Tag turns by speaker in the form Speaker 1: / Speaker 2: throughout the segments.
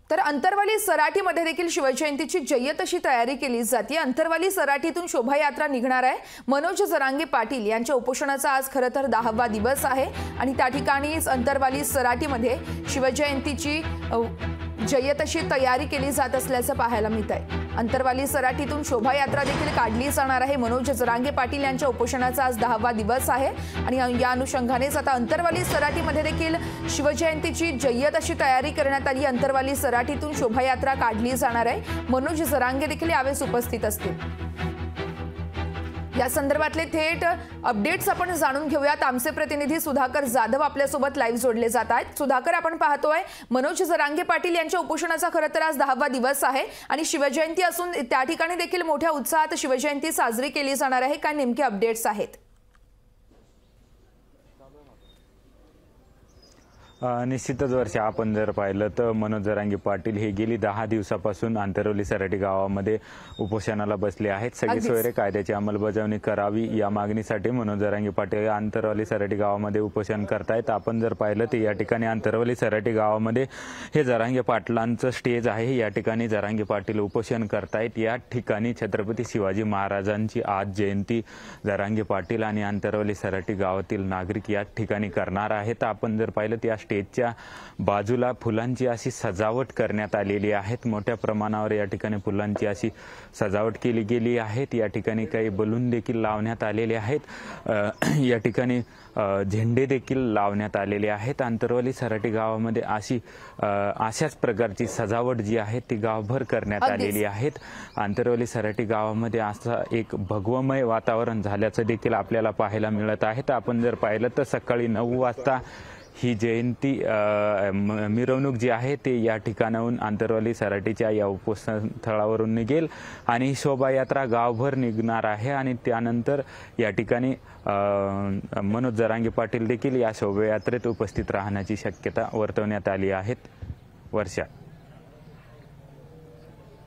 Speaker 1: तर अंतरवाली सराटीमध्ये देखील शिवजयंतीची जय्यत अशी तयारी केली जाते। अंतरवाली सराटीतून शोभायात्रा निघणार आहे। मनोज जरांगे पाटील यांच्या उपोषणाचा आज खरं तर 10वा दिवस आहे आणि त्या ठिकाणीच अंतरवाली सराटीमध्ये शिवजयंतीची जय्यत अशी तयारी केली जात असल्याचं पाहायला मिळत आहे। अंतरवाली सराटीतून शोभायात्रा देखील काढली जाणार आहे। मनोज जरांगे पाटील यांच्या उपोषणाचा आज 10वा दिवस आहे आणि या अनुषंगानेच आता अंतरवाली सराटीमध्ये देखील शिवजयंतीची जय्यत अशी तयारी करण्यात आली। अंतरवाली सराटीतून शोभायात्रा काढली जाणार आहे। मनोज जरांगे देखील यावेळेस उपस्थित असतील। या संदर्भातले थेट अपडेट्स आपण जाणून घेऊयात। आमचे प्रतिनिधी सुधाकर जाधव आपल्यासोबत लाईव्ह जोडले जात आहेत। सुधाकर, आपण पाहतोय मनोज जरांगे पाटील यांच्या उपोषणाचा खरं तर आज 10वा दिवस आहे आणि शिवजयंती असून त्या ठिकाणी देखील मोठ्या उत्साहात शिवजयंती साजरी केली जाणार आहे। काय नेमके अपडेट्स आहेत?
Speaker 2: निश्चितच वर्षा, आपण जर पाहिलं तर मनोज जरांगे पाटील हे गेली 10 दिवसापासून अंतरवली सराटी गावामध्ये उपोषणाला बसले आहेत। सगळी सोयरे कायद्याची अंमलबजावणी करावी या मागणीसाठी मनोज जरांगे पाटील अंतरवली सराटी गावामध्ये उपोषण करतायत। आपण जर पाहिलं तर या ठिकाणी अंतरवली सराटी गावामध्ये हे जरांगे पाटलांचं स्टेज आहे। या ठिकाणी जरांगे पाटील उपोषण करतायत। या ठिकाणी छत्रपती शिवाजी महाराजांची आज जयंती जरांगे पाटील आणि अंतरवली सराटी गावातील नागरिक या ठिकाणी करणार आहेत। आपण जर पाहिलं त्या स्टेजच्या बाजूला फुलांची अशी सजावट करण्यात आलेली आहे। मोठ्या प्रमाणावर या ठिकाणी फुलांची अशी सजावट केली गेली आहे। या ठिकाणी काही बलून देखील लावण्यात आलेले आहेत। या ठिकाणी झेंडे देखील लावण्यात आलेले आहेत। अंतरवली सराटी गावामध्ये अशाच प्रकारची सजावट जी आहे ती गावभर करण्यात आलेली आहे। अंतरवली सराटी गावामध्ये असं एक भगवमय वातावरण झाल्याचं देखील आपल्याला पाहायला मिळत आहे। आपण जर पाहिलं तर सकाळी 9 वाजता ही जयंती मिरवणूक जी आहे ते या ठिकाणाहून अंतरवली सराटीच्या या उपोषण स्थळावरून निघेल आणि शोभायात्रा गावभर निघणार आहे आणि त्यानंतर या ठिकाणी मनोज जरांगे पाटील देखील या शोभायात्रेत उपस्थित राहण्याची शक्यता वर्तवण्यात आली आहे। वर्षा,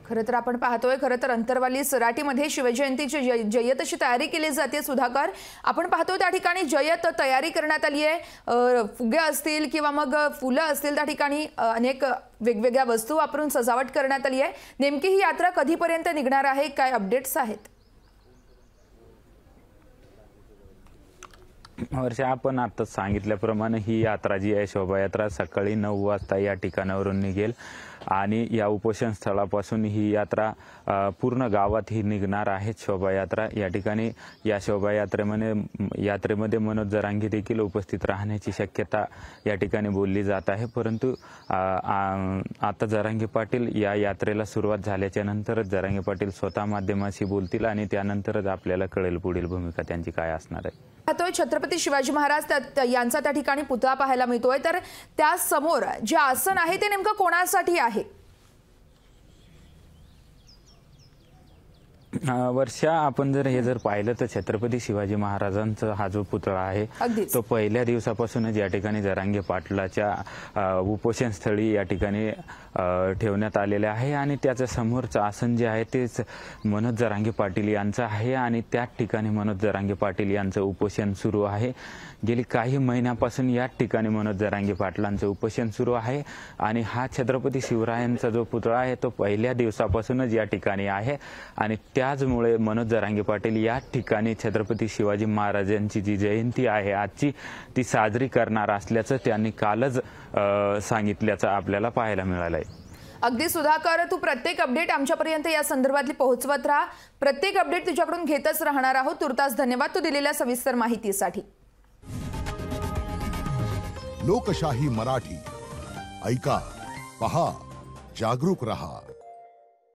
Speaker 1: खरं तर आपण पाहतोय खरं तर अंतरवाली सराटीमध्ये शिवजयंतीची जय्यत अशी तयारी केली जाते। सुधाकर, आपण पाहतोय त्या ठिकाणी जय्यत तयारी करण्यात आली आहे। फुगे असतील किंवा मग फुलं असतील, त्या ठिकाणी अनेक वेगवेगळ्या वस्तू वापरून सजावट करण्यात आली आहे। नेमकी ही यात्रा कधीपर्यंत निघणार आहे? काय अपडेट्स आहेत?
Speaker 2: वर्षा, आपण आता सांगितल्याप्रमाणे ही यात्रा जी आहे शोभायात्रा सकाळी 9 वाजता या ठिकाणावरून निघेल आणि या उपोषण स्थळापासून ही यात्रा पूर्ण गावात ही निघणार आहे शोभायात्रा। या ठिकाणी या यात्रेमध्ये मनोज जरांगे देखील उपस्थित राहण्याची शक्यता या ठिकाणी बोलली जात आहे। परंतु आता जरांगे पाटील या यात्रेला सुरुवात झाल्याच्या नंतरच जरांगे पाटील स्वतः माध्यमाशी बोलतील आणि त्यानंतरच आपल्याला कळेल पुढील भूमिका त्यांची काय असणार आहे।
Speaker 1: छत्रपती शिवाजी महाराज यांचा त्या ठिकाणी पुतळा पाहायला मिळतोय, तर त्या समोर जे आसन आहे ते नेमकं कोणासाठी आहे?
Speaker 2: वर्षा, आपण जर पाहिलं तर छत्रपती शिवाजी महाराजांचा हा जो पुतळा आहे तो पहिल्या दिवसापासूनच या ठिकाणी जरांगे पाटलाच्या उपोषण स्थळी या ठिकाणी ठेवण्यात आलेले आहे आणि त्याच्या समोरचं आसन जे आहे तेच मनोज जरांगे पाटील यांचं आहे आणि त्याच ठिकाणी मनोज जरांगे पाटील यांचं उपोषण सुरू आहे। गेली काही महिन्यापासून या ठिकाणी मनोज जरांगे पाटलांचं उपोषण सुरू आहे आणि हा छत्रपती शिवरायांचा जो पुतळा आहे तो पहिल्या दिवसापासूनच या ठिकाणी आहे आणि त्याचमुळे मनोज जरांगे पाटील या ठिकाणी छत्रपती शिवाजी महाराजांची जी जयंती आहे आजची ती साजरी करणार असल्याचं त्यांनी कालच सांगितल्याचं आपल्याला पाहायला मिळालं आहे।
Speaker 1: अगदी सुधाकर, तू प्रत्येक अपडेट आमच्यापर्यंत या संदर्भातली पोहोचवत राहा। प्रत्येक अपडेट तुझ्याकडून घेतच राहणार आहोत। तुर्तास धन्यवाद तू दिलेल्या सविस्तर माहितीसाठी।
Speaker 3: लोकशाही मराठी ऐका, पहा, जागरूक रहा।